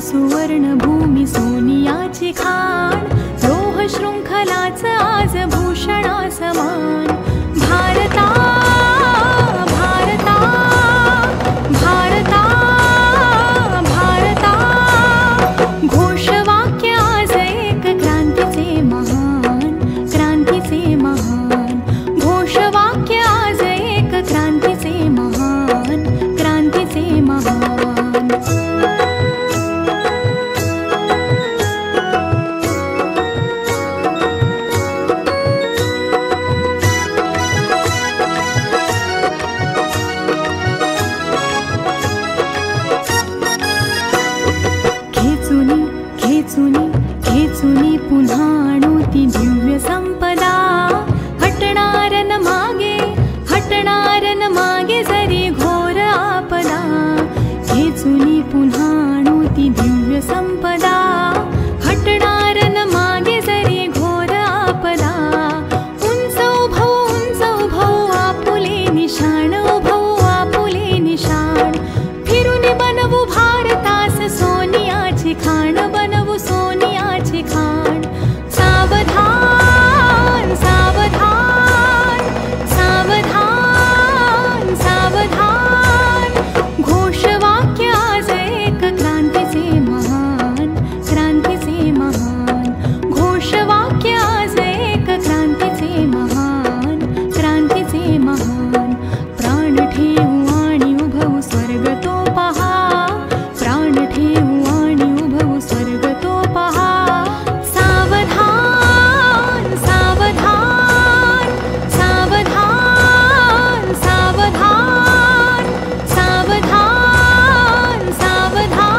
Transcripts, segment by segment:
सुवर्णभूमी सोनियाची खाण, लोह शृंखलाच आज भूषणा समान। भारता भारता भारता भारता, घोषवाक्य आज एक क्रांतीचे महान, क्रांतीचे महान। घोषवाक्य आज एक क्रांतीचे महान, क्रांतीचे महान। खेचुनी पुन्हा आणू ती दिव्य संपदा, हटणार न मागे जरी घोर आपदा। खेचुनी पुन्हा आणू ती दिव्य संपदा, हटणार न मागे जरी घोर आपदा। उंच उभौ आपुले निशाण, उभौ आपुले निशाण। फिरून बनवू भारतास सोनियाची खाण, बनवू सोनियाची खाण। सावधान सावधान सावधान सावधान, घोषवाक्य आज एक क्रांतीचे महान, क्रांतीचे महान। घोषवाक्य आज एक क्रांतीचे महान, क्रांतीचे महान। प्राण ठेवू आणि उभवू स्वर्ग तो पहा, प्राण ठेवू आणि उभवू स्वर्ग तो पहा। सावधान सावधान सावधान सावधान सावधान सावधान।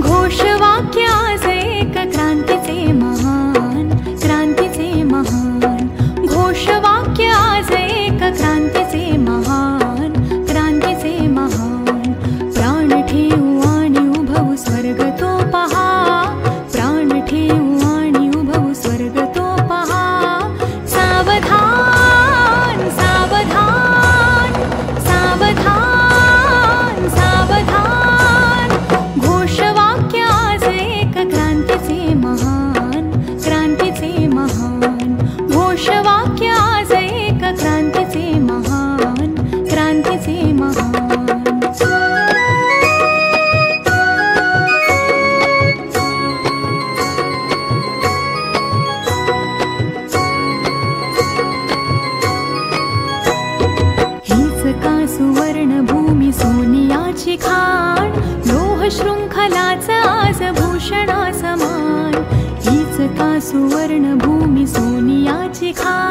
घोषवाक्य आज एक क्रांतीचे महान, क्रांतीचे महान। घोषवाक्य आज एक क्रांतीचे महान, क्रांतीचे महान। प्राण ठेवू आणि उभवू स्वर्ग तो पहा, प्राण ठेवू आणि उभवू स्वर्ग तो पहा। सावधान सावधान सावधान सावधान, घोषवाक्य आज एक क्रांतीचे महान, क्रांतीचे महान। घोषवाक्य आज एक क्रांतीचे महान, क्रांतीचे महान। हीच का सुवर्णभूमी सोनियाची खाण, लोह शृंखलाच आज भूषणा समान। हीच का सुवर्णभूमी सोनियाची खाण,